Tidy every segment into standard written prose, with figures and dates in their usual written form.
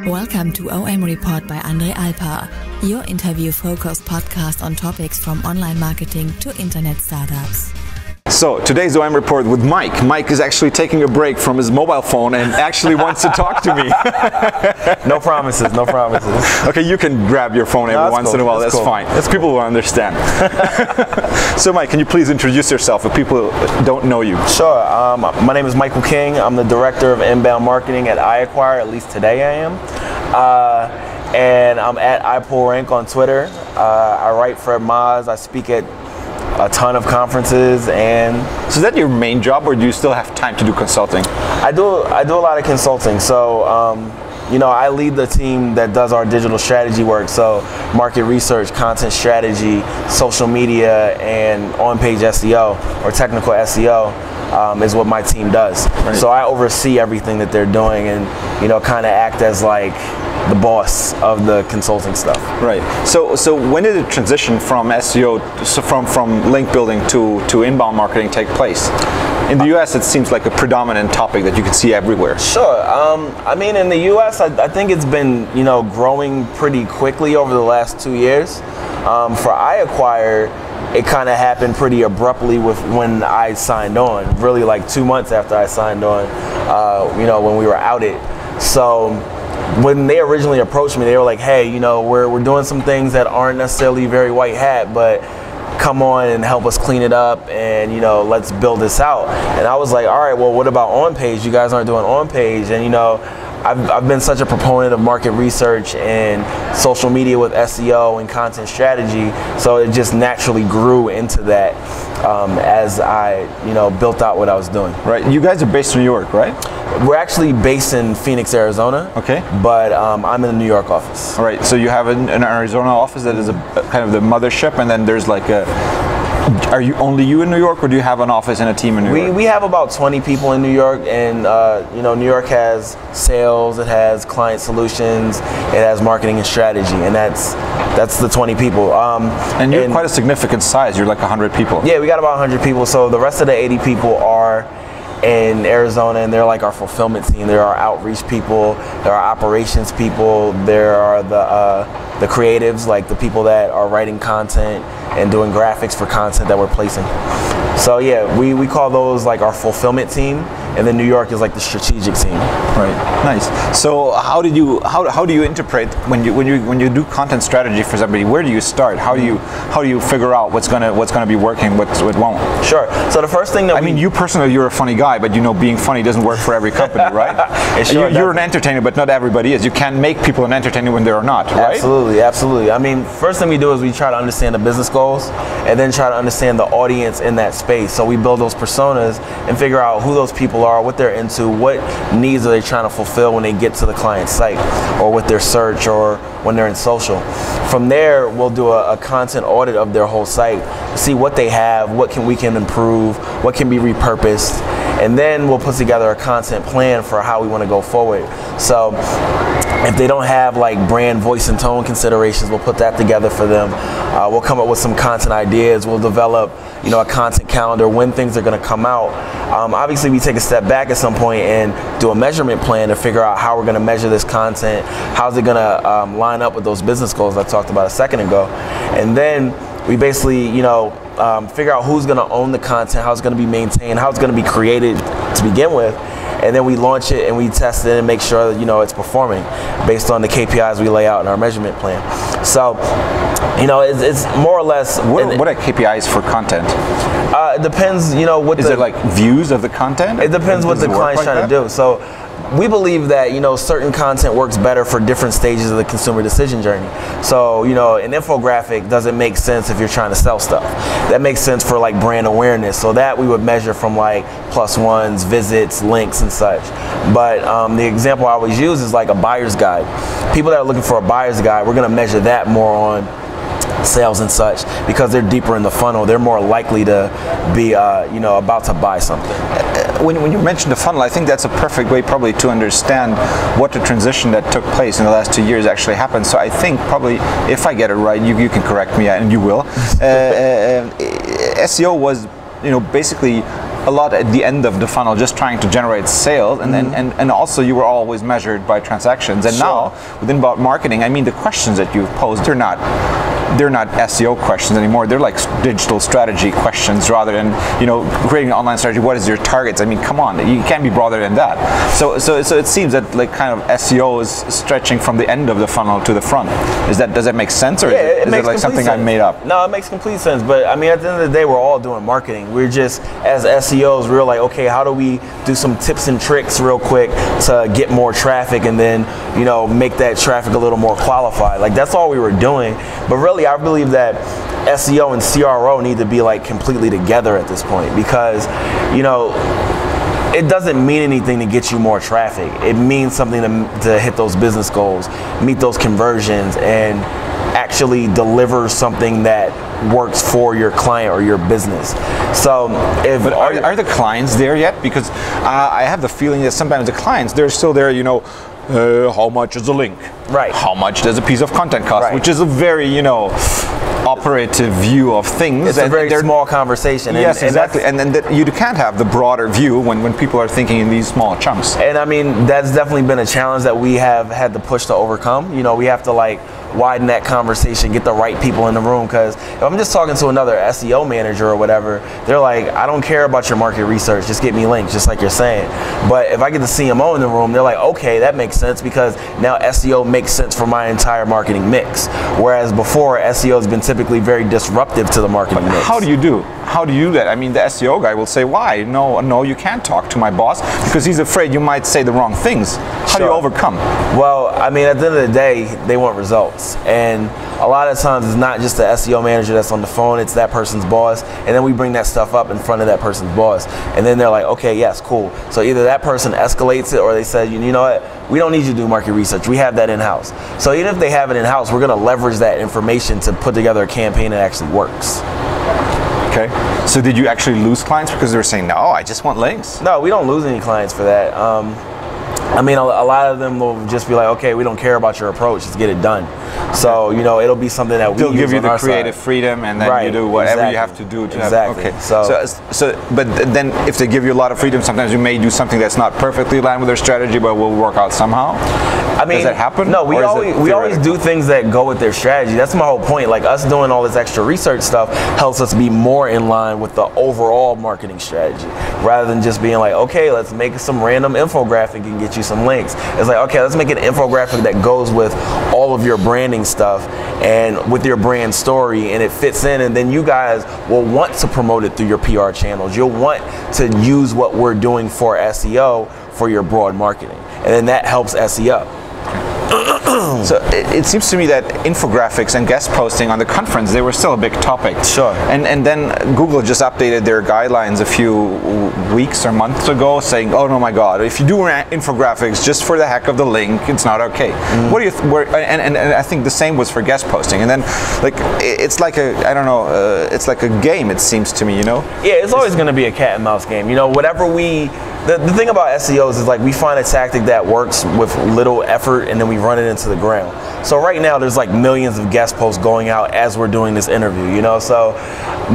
Welcome to OM Report by Andre Alpa, your interview-focused podcast on topics from online marketing to internet startups. So today's OM Report with Mike. Mike is actually taking a break from his mobile phone and actually wants to talk to me. No promises, no promises. Okay, you can grab your phone every once in a while, that's cool. Fine. People will understand. So Mike, can you please introduce yourself if people don't know you? Sure, my name is Michael King. I'm the Director of Inbound Marketing at iAcquire, at least today I am. And I'm at iPullRank on Twitter. I write for Moz, I speak at a ton of conferences. And so is that your main job, or do you still have time to do consulting? I do a lot of consulting. So you know, I lead the team that does our digital strategy work. So market research, content strategy, social media, and on-page SEO or technical SEO is what my team does. Right. So I oversee everything that they're doing, and you know, kind of act as like the boss of the consulting stuff. Right. So when did the transition from SEO, from link building to inbound marketing take place? In the US, it seems like a predominant topic that you can see everywhere. Sure. I mean, in the US, I think it's been, you know, growing pretty quickly over the last 2 years. For iAcquire, it kind of happened pretty abruptly with when I signed on. Really, like 2 months after I signed on, you know, when we were outed. So when they originally approached me, they were like, hey, you know, we're doing some things that aren't necessarily very white hat, but come on and help us clean it up, and you know, let's build this out. And I was like, all right, well, what about on page? You guys aren't doing on page. And you know, I've been such a proponent of market research and social media with SEO and content strategy, so it just naturally grew into that as I, you know, built out what I was doing. Right. You guys are based in New York, right? We're actually based in Phoenix, Arizona. Okay. But I'm in the New York office. All right. So you have an Arizona office that is a kind of the mothership, and then there's like a. Are you only you in New York, or do you have an office and a team in New York? We have about 20 people in New York, and you know, New York has sales, it has client solutions, it has marketing and strategy, and that's the 20 people. And you're quite a significant size. You're like 100 people. Yeah, we got about 100 people. So the rest of the 80 people are in Arizona, and they're like our fulfillment team. There are outreach people, there are operations people, there are the creatives, like the people that are writing content and doing graphics for content that we're placing. So yeah, we call those like our fulfillment team, and then New York is like the strategic team. Right. Nice. So how do you interpret when you do content strategy for somebody? Where do you start? How do you figure out what's gonna be working, what won't? Sure. So the first thing that I mean, you personally, you're a funny guy, but you know, being funny doesn't work for every company, right? Sure, you're an entertainer, but not everybody is. You can make people an entertainer when they're not, right? Absolutely, absolutely. I mean, first thing we do is we try to understand the business goals, and then try to understand the audience in that space. So we build those personas and figure out who those people are, what they're into, what needs are they trying to fulfill when they get to the client site, or with their search, or when they're in social. From there, we'll do a content audit of their whole site, see what they have, what we can improve, what can be repurposed, and then we'll put together a content plan for how we want to go forward. So if they don't have like brand, voice, and tone considerations, we'll put that together for them. We'll come up with some content ideas. We'll develop, you know, a content calendar when things are going to come out. Obviously, we take a step back at some point and do a measurement plan to figure out how we're going to measure this content. How's it going to line up with those business goals I talked about a second ago? And then we basically, you know, figure out who's going to own the content, how it's going to be maintained, how it's going to be created to begin with. And then we launch it and we test it and make sure that, you know, it's performing based on the KPIs we lay out in our measurement plan. So, you know, it's more or less. What are KPIs for content? It depends, you know, what is it like views of the content? It depends what the client's trying to do. So we believe that, you know, certain content works better for different stages of the consumer decision journey. So, you know, an infographic doesn't make sense if you're trying to sell stuff. That makes sense for like brand awareness. So that we would measure from like +1s, visits, links, and such. But the example I always use is like a buyer's guide. People that are looking for a buyer's guide, we're going to measure that more on sales and such, because they're deeper in the funnel. They're more likely to be, you know, about to buy something. When you mentioned the funnel, I think that's a perfect way probably to understand what the transition that took place in the last 2 years actually happened. So I think probably, if I get it right, you can correct me, and you will. SEO was, you know, basically a lot at the end of the funnel, just trying to generate sales, and then and also you were always measured by transactions. And now with inbound marketing, I mean, the questions that you've posed, they're not SEO questions anymore. They're like digital strategy questions rather than, you know, creating an online strategy. What is your targets? I mean, come on, you can't be broader than that. So it seems that like kind of SEO is stretching from the end of the funnel to the front. Does that make sense, or is it like something I made up? No, it makes complete sense. But I mean, at the end of the day, we're all doing marketing. We're just, as SEOs, we're like, okay, how do we do some tips and tricks real quick to get more traffic, and then, you know, make that traffic a little more qualified? Like, that's all we were doing. But really, I believe that SEO and CRO need to be like completely together at this point, because, you know, it doesn't mean anything to get you more traffic. It means something to hit those business goals, meet those conversions, and actually deliver something that works for your client or your business. So but are the clients there yet? Because I have the feeling that sometimes the clients, they're still there, you know, how much is a link? Right. How much does a piece of content cost? Right. Which is a very, you know, operative view of things. It's a very small conversation. Yes, exactly. And then you can't have the broader view when people are thinking in these small chunks. And I mean, that's definitely been a challenge that we have had to push to overcome. You know, we have to like widen that conversation, get the right people in the room, because if I'm just talking to another SEO manager or whatever, they're like, I don't care about your market research, just get me links, just like you're saying. But if I get the CMO in the room, they're like, okay, that makes sense, because now SEO makes sense for my entire marketing mix. Whereas before, SEO has been typically very disruptive to the marketing mix. How do you do that? I mean, the SEO guy will say, why? No, you can't talk to my boss because he's afraid you might say the wrong things. How do you overcome? Well, I mean, at the end of the day, they want results. And a lot of times it's not just the SEO manager that's on the phone, it's that person's boss. And then we bring that stuff up in front of that person's boss. And then they're like, okay, yes, cool. So either that person escalates it, or they say, you know what, we don't need you to do market research. We have that in-house. So even if they have it in-house, we're going to leverage that information to put together a campaign that actually works. Okay. So did you actually lose clients because they were saying, no, I just want links? No, we don't lose any clients for that. I mean, a lot of them will just be like, okay, we don't care about your approach, just get it done. So, you know, it'll be something that they'll give you the creative freedom, and then you do whatever you have to do to have. Okay. But then if they give you a lot of freedom, sometimes you may do something that's not perfectly aligned with their strategy, but will work out somehow. I mean, does that happen? No, we always do things that go with their strategy. That's my whole point. Like, us doing all this extra research stuff helps us be more in line with the overall marketing strategy, rather than just being like, okay, let's make some random infographic and get you some links. It's like, okay, let's make an infographic that goes with all of your branding stuff and with your brand story, and it fits in, and then you guys will want to promote it through your PR channels. You'll want to use what we're doing for SEO for your broad marketing, and then that helps SEO. So it seems to me that infographics and guest posting on the conference, they were still a big topic. Sure. And then Google just updated their guidelines a few weeks or months ago, saying, oh no, my God, if you do infographics just for the heck of the link, it's not okay. What do you and I think the same was for guest posting. And then, like, it's like I don't know, it's like a game, it seems to me, you know? Yeah, it's always going to be a cat and mouse game. You know, whatever the thing about SEOs is, like, we find a tactic that works with little effort, and then we run it into the ground. So right now there's like millions of guest posts going out as we're doing this interview, you know? So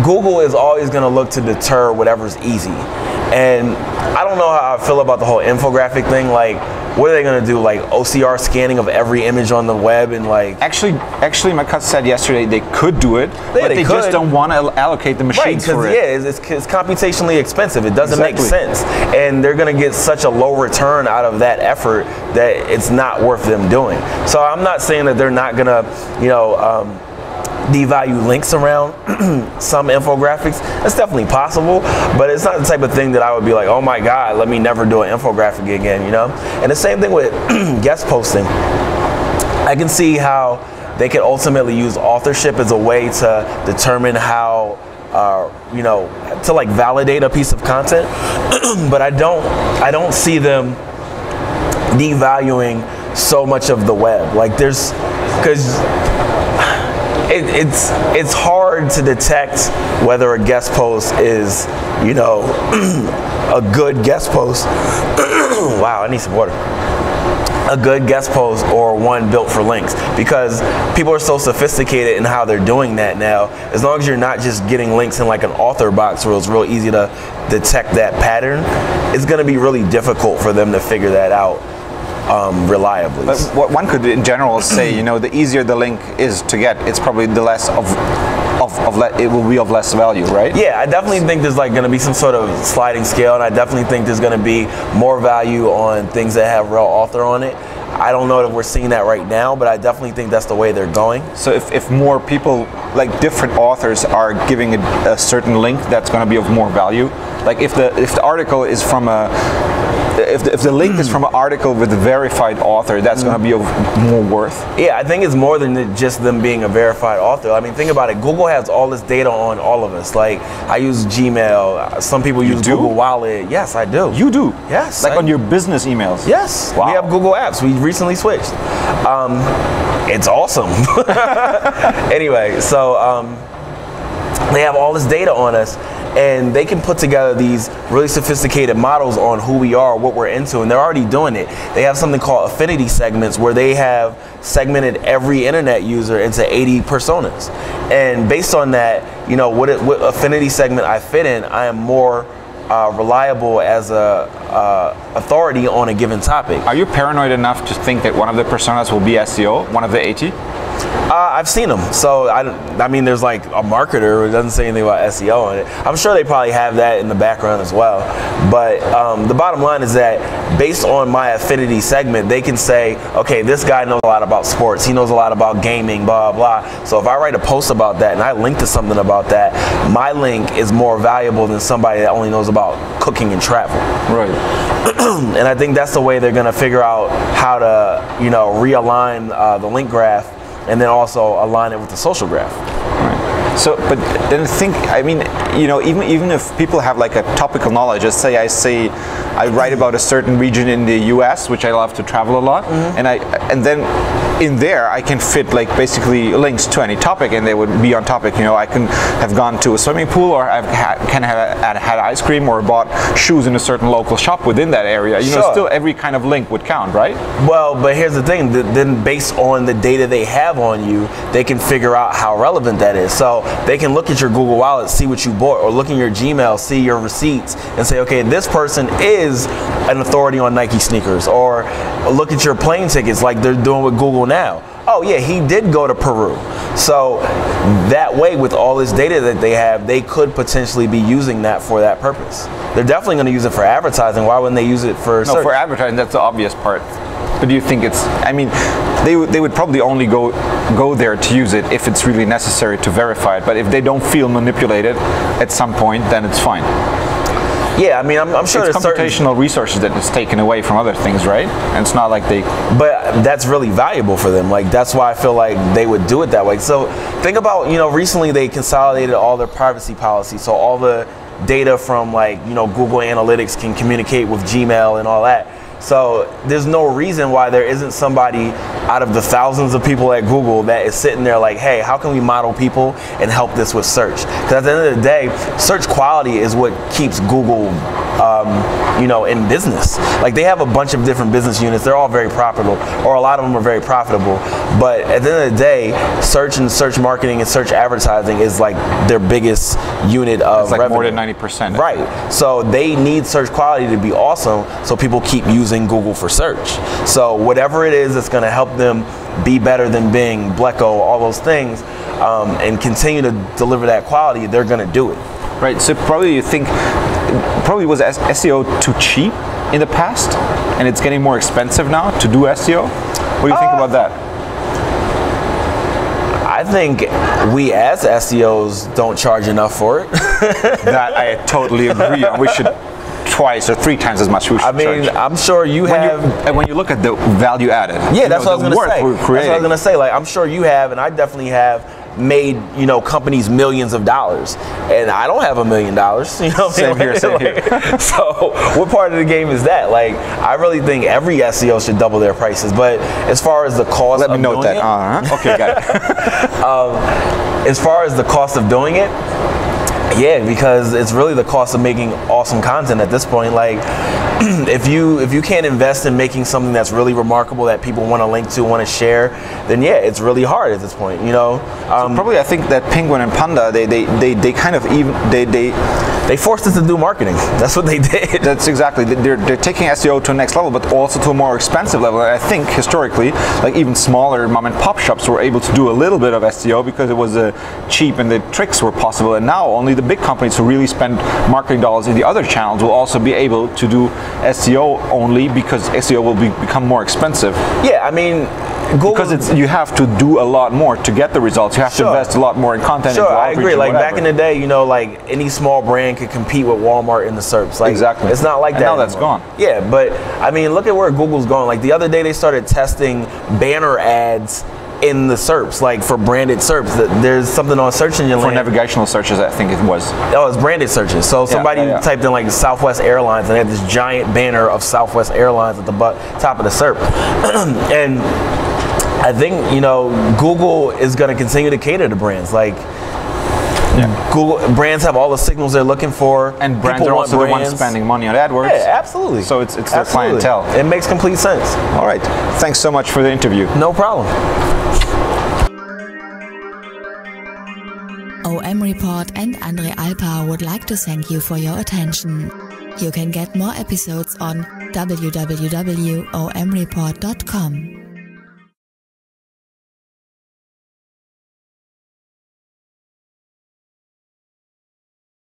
Google is always going to look to deter whatever's easy. And I don't know how I feel about the whole infographic thing. Like, what are they going to do? Like OCR scanning of every image on the web, and like... Actually, my cut said yesterday they could do it, but they just don't want to allocate the machines for it. Yeah, it's computationally expensive. It doesn't make sense. And they're going to get such a low return out of that effort that it's not worth them doing. So I'm not saying that they're not going to, you know, devalue links around some infographics. That's definitely possible, but it's not the type of thing that I would be like, oh my God, let me never do an infographic again, you know? And the same thing with guest posting. I can see how they could ultimately use authorship as a way to determine how, you know, to like validate a piece of content, but I don't see them devaluing so much of the web. Like, because it's hard to detect whether a guest post is, you know, a good guest post. Wow, I need some water. a good guest post or one built for links, because people are so sophisticated in how they're doing that now. As long as you're not just getting links in like an author box where it's real easy to detect that pattern, it's going to be really difficult for them to figure that out reliably. But what one could in general say, you know, the easier the link is to get, it's probably the less it will be of less value, right? Yeah, I definitely think there's like going to be some sort of sliding scale, and I definitely think there's going to be more value on things that have real author on it. I don't know if we're seeing that right now, but I definitely think that's the way they're going. So if more people, like different authors, are giving a certain link, that's going to be of more value. Like if the article is from if the link is from an article with a verified author, that's going to be of more worth. Yeah, I think it's more than just them being a verified author. I mean, think about it. Google has all this data on all of us. Like, I use Gmail. Some people use Google Wallet. Yes, I do. You do? Yes. Like on your business emails? Yes. Wow. We have Google Apps. We recently switched. It's awesome. Anyway, so they have all this data on us, and they can put together these really sophisticated models on who we are, what we're into, and they're already doing it. They have something called affinity segments, where they have segmented every internet user into 80 personas. And based on that, you know, what affinity segment I fit in, I am more reliable as a authority on a given topic. Are you paranoid enough to think that one of the personas will be SEO, one of the 80? I've seen them. So I mean, there's like a marketer who doesn't say anything about SEO on it. I'm sure they probably have that in the background as well. But the bottom line is that based on my affinity segment, they can say, okay, this guy knows a lot about sports. He knows a lot about gaming, blah, blah. So if I write a post about that and I link to something about that, my link is more valuable than somebody that only knows about cooking and travel. Right. And I think that's the way they're going to figure out how to, you know, realign the link graph, and then also align it with the social graph. Right. So, but then think, I mean, you know, even if people have like a topical knowledge, let's say I write about a certain region in the US, which I love to travel a lot, and then in there I can fit like basically links to any topic, and they would be on topic. You know, I can have gone to a swimming pool, or can have had ice cream, or bought shoes in a certain local shop within that area. You know, still every kind of link would count, right? Well, but here's the thing, then based on the data they have on you, they can figure out how relevant that is. So they can look at your Google Wallet, see what you bought, or look in your Gmail, see your receipts, and say, okay, this person is an authority on Nike sneakers. Or look at your plane tickets like they're doing with Google now. Oh yeah, he did go to Peru. So that way, with all this data that they have, they could potentially be using that for that purpose. They're definitely going to use it for advertising. Why wouldn't they use it for search? No, for advertising, that's the obvious part. But do you think it's, I mean, they would probably only go there to use it if it's really necessary to verify it. But if they don't feel manipulated at some point, then it's fine. Yeah, I mean, I'm sure it's computational resources that is taken away from other things, right? And it's not like they... But that's really valuable for them. Like, that's why I feel like they would do it that way. So think about, you know, recently they consolidated all their privacy policies. So all the data from, like, you know, Google Analytics can communicate with Gmail and all that. So there's no reason why there isn't somebody out of the thousands of people at Google that is sitting there like, hey, how can we model people and help this with search? Because at the end of the day, search quality is what keeps Google, you know, in business. Like, they have a bunch of different business units. They're all very profitable, or a lot of them are very profitable. But at the end of the day, search and search marketing and search advertising is like their biggest unit of it's like revenue. More than 90%. Right. So they need search quality to be awesome, so people keep using Google for search. So whatever it is that's going to help them be better than Bing, Bleco, all those things, and continue to deliver that quality, they're going to do it. Right. So probably you think, probably was SEO too cheap in the past, and it's getting more expensive now to do SEO? What do you think about that? I think we as SEOs don't charge enough for it. That I totally agree on. We should twice or three times as much. I mean, I'm sure you have. And when you look at the value added, yeah, that's what I was going to say. That's what I was going to say. Like, I'm sure you have, and I definitely have made, you know, companies millions of dollars, and I don't have $1 million. You know, same here. So, what part of the game is that? Like, I really think every SEO should double their prices. But as far as the cost, let me note that. Okay, got it. As far as the cost of doing it, yeah, because it's really the cost of making awesome content at this point. Like, if you can't invest in making something that's really remarkable that people want to link to, want to share, then yeah, it's really hard at this point. So probably I think that Penguin and Panda, they kind of they forced us to do marketing. That's what they did. That's exactly. They're taking SEO to the next level, but also to a more expensive level. And I think historically, like even smaller mom and pop shops were able to do a little bit of SEO because it was cheap and the tricks were possible. And now only the big companies who really spend marketing dollars in the other channels will also be able to do SEO only because SEO will become more expensive. Yeah, I mean, Google, because you have to do a lot more to get the results. You have to invest a lot more in content. Sure, I agree. Like back in the day, like any small brand could compete with Walmart in the SERPs. Like, exactly. It's not like that. Now that's gone. Yeah, but I mean, look at where Google's going. Like the other day, they started testing banner ads in the SERPs, like for branded SERPs. There's something on search engine for navigational searches, I think it was. Oh, it's branded searches. So somebody typed in like Southwest Airlines and they had this giant banner of Southwest Airlines at the top of the SERP. And I think, Google is going to continue to cater to brands. Like, Google brands have all the signals they're looking for, and brands are also the ones spending money on AdWords. Yeah, absolutely. So it's their clientele. It makes complete sense. All right. Thanks so much for the interview. No problem. OMReport and Andre Alpa would like to thank you for your attention. You can get more episodes on www.omreport.com.